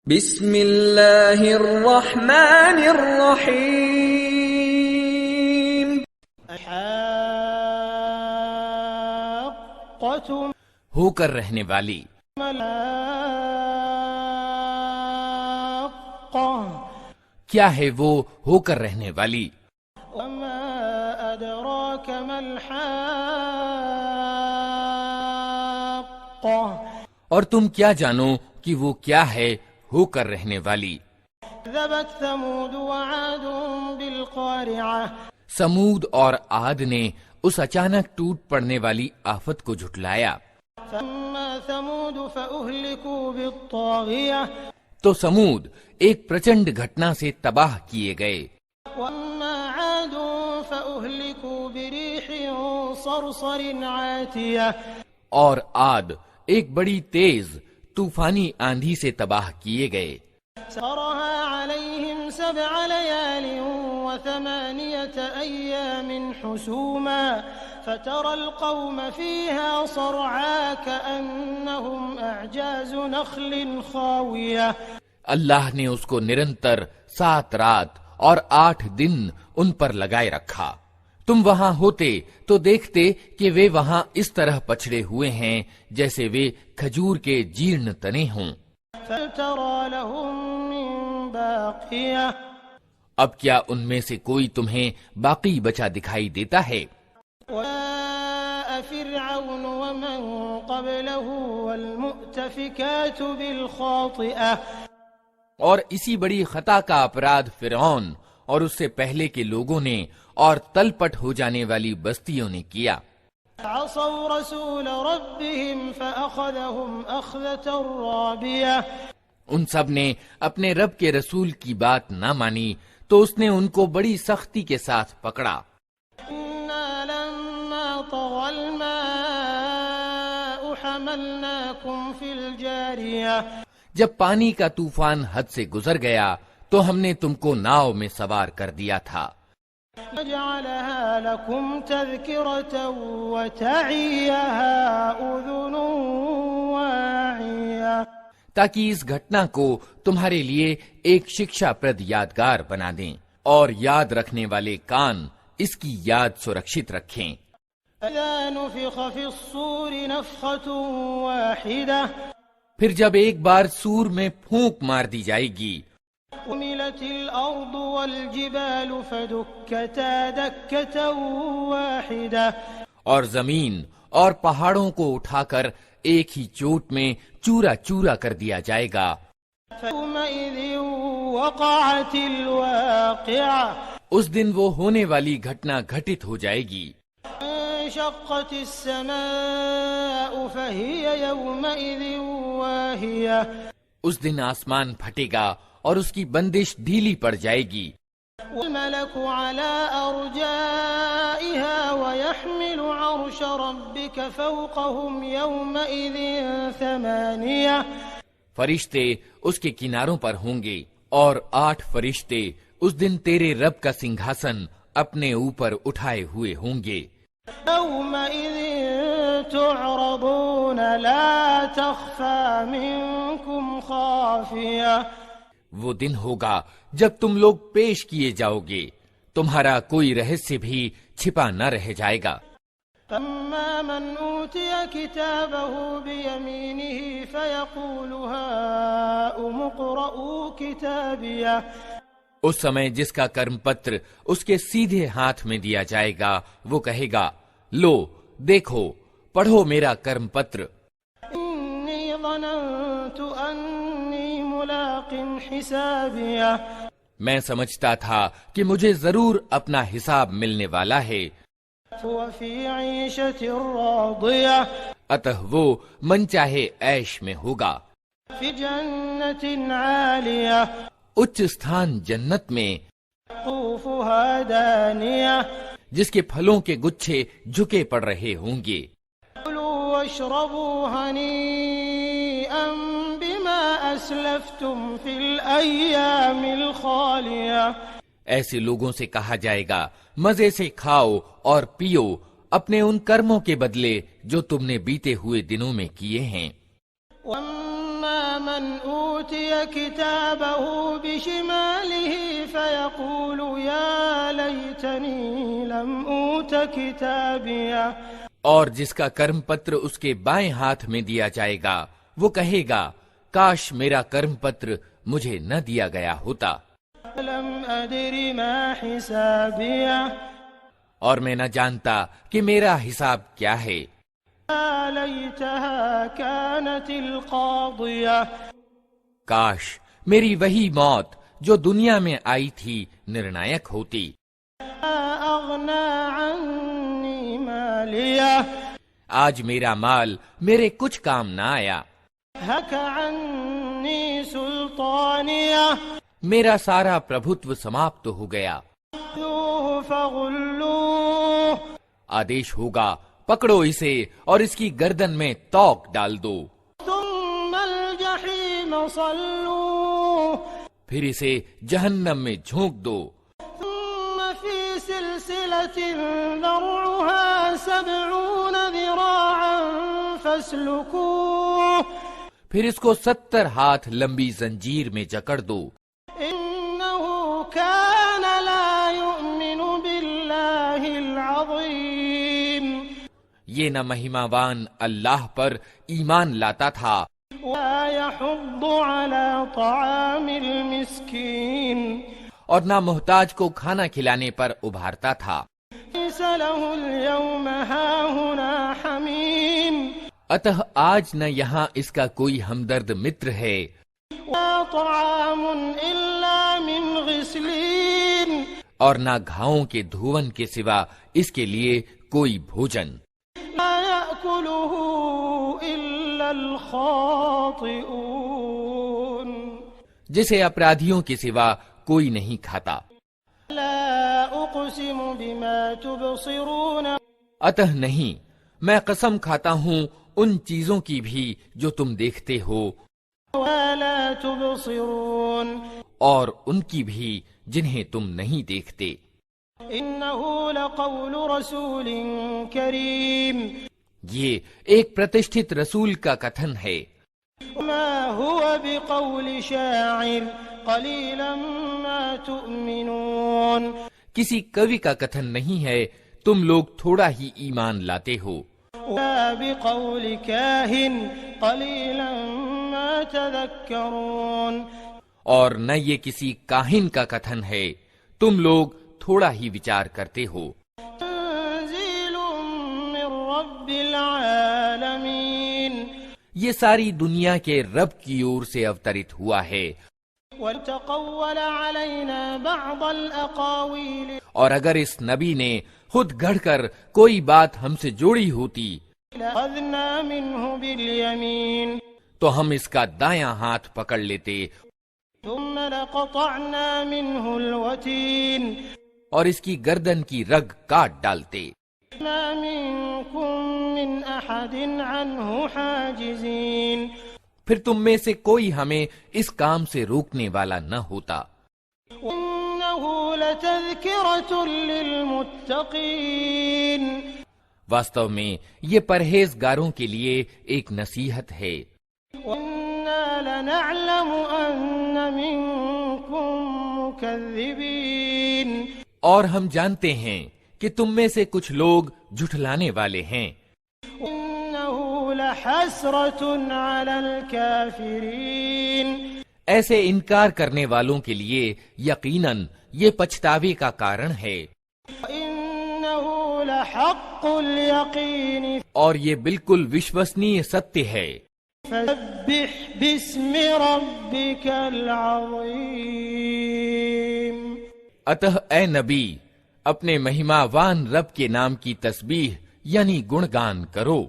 بسم اللہ الرحمن الرحیم حاقۃ ہو کر رہنے والی، ملاقہ کیا ہے وہ ہو کر رہنے والی؟ وما ادراک ما الحاقہ اور تم کیا جانو کہ وہ کیا ہے ہو کر رہنے والی؟ كذبت ثمود وعاد بالقارعہ سمود اور عاد نے اس اچانک ٹوٹ پڑنے والی آفت کو جھٹلایا۔ فاما ثمود فأهلكوا بالطاغیہ تو سمود ایک پرچنڈ گھٹنا سے تباہ کیے گئے، واما عاد فأهلكوا بريح صرصر عاتیہ اور عاد ایک بڑی تیز طوفانی آندھی سے تباہ کیے گئے۔ سخرها عليهم 7 ليال و8 أيام حسوما فترى القوم فيها صرعا كأنهم أعجاز نخل خاوية۔ اللہ نے اس کو نرنتر 7 رات اور 8 دن ان پر لگائے رکھا۔ تم وہاں ہوتے تو دیکھتے کہ وہ وہاں اس طرح پچھڑے ہوئے ہیں جیسے وہ کھجور کے جیرن تنے ہوں۔ فترى لهم من باقية اب کیا ان میں سے کوئی تمہیں باقی بچا دکھائی دیتا ہے؟ وجاء فرعون ومن قبله والمؤتفكات بالخاطئة اور اسی بڑی خطا کا اپرادھ فرعون اور اس سے پہلے کے لوگوں نے اور تل پٹ ہو جانے والی بستیوں نے کیا۔ عصوا رسول ربهم فأخذهم أخذة رابية ان سب نے اپنے رب کے رسول کی بات نہ مانی تو اس نے ان کو بڑی سختی کے ساتھ پکڑا۔ إنا لما طغى الماء حملناكم في الجارية جب پانی کا طوفان حد سے گزر گیا تو ہم نے تم کو ناؤ میں سوار کر دیا تھا، نجعلها لكم تذكرة وتعيها أذن واعية تاکہ اس گھٹنا کو تمہارے لیے ایک شکشا پرد یادگار بنا دیں اور یاد رکھنے والے کان اس کی یاد سرکشت رکھیں۔ فإذا نفخ في الصور نفخة واحدة پھر جب ایک بار سور میں پھونک مار دی جائے گی، وملت الأرض والجبال فدكتا دكة واحدة اور زمین اور پہاڑوں کو اٹھا کر ایک ہی چوٹ میں چورا چورا کر دیا جائے گا۔ فيومئذ وقعت الواقعة اس دن وہ ہونے والی گھٹنا گھٹت ہو جائے گی۔ انشقت السماء فهي يومئذ واهية اس دن آسمان پھٹے گا اور اس کی بندش ڈھیلی پڑ جائے گی، والملك على أرجائها ويحمل عرش ربك فوقهم يومئذ 8 فرشتے اس کے کناروں پر ہوں گے اور 8 فرشتے اس دن تیرے رب کا سنگھاسن اپنے اوپر اٹھائے ہوئے ہوں گے۔ يومئذ تعرضون لا تخفى منكم خافية وہ دن ہوگا جب تم لوگ پیش کیے جاؤ گے، تمہارا کوئی رہسیہ بھی چھپا نہ رہ جائے گا۔ فأما من أوتي كتابه بيمينه فيقول هاؤم اقرءوا كتابيه اس سمے جس کا کرم پتر اس کے سیدھے ہاتھ میں دیا جائے گا وہ کہے گا، لو دیکھو پڑھو میرا کرم پتر، إني ظننت أني ملاق حسابيه میں سمجھتا تھا کہ مجھے ضرور اپنا حساب ملنے والا ہے، هو في عيشة راضية اتہ وہ من چاہے عیش میں ہوگا، في جنة عالية اچ استھان جنت میں، قطوفها دانية جس کے پھلوں کے گچھے جھکے پڑ رہے ہوں گے۔ كلوا واشربوا هنيئا بما أسلفتم في الأيام الخالية ایسے لوگوں سے کہا جائے گا، مزے سے کھاؤ اور پیو اپنے ان کرموں کے بدلے جو تم نے بیتے ہوئے دنوں میں کیے ہیں۔ وَأَمَّا من أوتي كتابه بشماله فيقول يا ليتني لم أوت كتابيه اور جس کا کرم پتر اس کے بائیں ہاتھ میں دیا جائے گا وہ کہے گا کاش میرا کرم پتر مجھے نہ دیا گیا ہوتا، لم أدر ما حسابيه اور میں نہ جانتا کہ میرا حساب کیا ہے۔ يا ليتها كانت القاضية کاش میری وہی موت جو دنیا میں آئی تھی نرنائک ہوتی۔ أغنى عني ماليه آج میرا مال میرے کچھ کام نہ آیا، هك عني سلطانيه میرا سارا پربھتو سماپت ہو گیا۔ خذوه فغلوه آدیش ہوگا پکڑو اسے اور اس کی گردن میں توق ڈال دو، ثم الجحيم صلوه پھر اسے جہنم میں جھونک دو، ثم في سلسلة ذرعها 70 ذراعا فاسلكوه پھر اس کو 70 ہاتھ لمبی زنجیر میں جکڑ دو۔ إنه كان لا يؤمن بالله العظيم یہ نہ مہیماوان اللہ پر ایمان لاتا تھا ولا يحض على طعام المسكين اور نہ محتاج کو کھانا کھلانے پر ابھارتا تھا۔ ليس له اليوم هاهنا حميم اتہ آج نہ یہاں اس کا کوئی ہمدرد متر ہے، ولا طعام إلا من غسلين اور نہ گھاؤں کے دھون کے سوا اس کے لیے کوئی بھوجن، لا يأكله إلا الخاطئون جسے اپرادھیوں کے سوا کوئی نہیں کھاتا۔ لا أقسم بما تبصرون اتہ نہیں، میں قسم کھاتا ہوں ان چیزوں کی بھی جو تم دیکھتے ہو ولا تبصرون اور ان کی بھی جنہیں تم نہیں دیکھتے۔ إنه لقول رسول كريم یہ ایک پرتشٹھت رسول کا کتھن ہے، وما هو بقول شاعر قليلا ما تؤمنون کسی کوی کا کتھن نہیں ہے، تم لوگ تھوڑا ہی ایمان لاتے ہو، ولا بقول كاهن قليلا ما تذكرون اور نہ یہ کسی کاہن کا کتھن ہے، تم لوگ تھوڑا ہی وچار کرتے ہو۔ تنزيل من رب العالمين یہ ساری دنیا کے رب کی اور سے اوترت ہوا ہے، وتقول علينا بعض الأقاويل اور اگر اس نبی نے خود گڑھ کر کوئی بات ہم سے جوڑی ہوتی لأخذنا منه باليمين تو ہم اس کا دایاں ہاتھ پکڑ لیتے ثم لقطعنا منه الوتين اور اس کی گردن کی رگ کاٹ ڈالتے۔ ما منكم من أحد عنه حاجزين پھر تم میں سے کوئی ہمیں اس کام سے روکنے والا نہ ہوتا۔ إنه لتذكرة للمتقين واستو میں یہ پرہیزگاروں کے لیے ایک نصیحت ہے، وإنا لنعلم أن منكم مكذبين اور ہم جانتے ہیں کہ تم میں سے کچھ لوگ جھٹلانے والے ہیں۔ إنه لحسرة على الكافرين ایسے انکار کرنے والوں کے لیے یقیناً یہ پچھتاوے کا کارن ہے، وإنه لحق اليقين اور یہ بالکل وشوسنیہ ستیہ ہے۔ فسبح باسم ربك العظيم اتہ اے نبی اپنے مہیماوان رب کے نام کی تسبیح یعنی گنگان کرو۔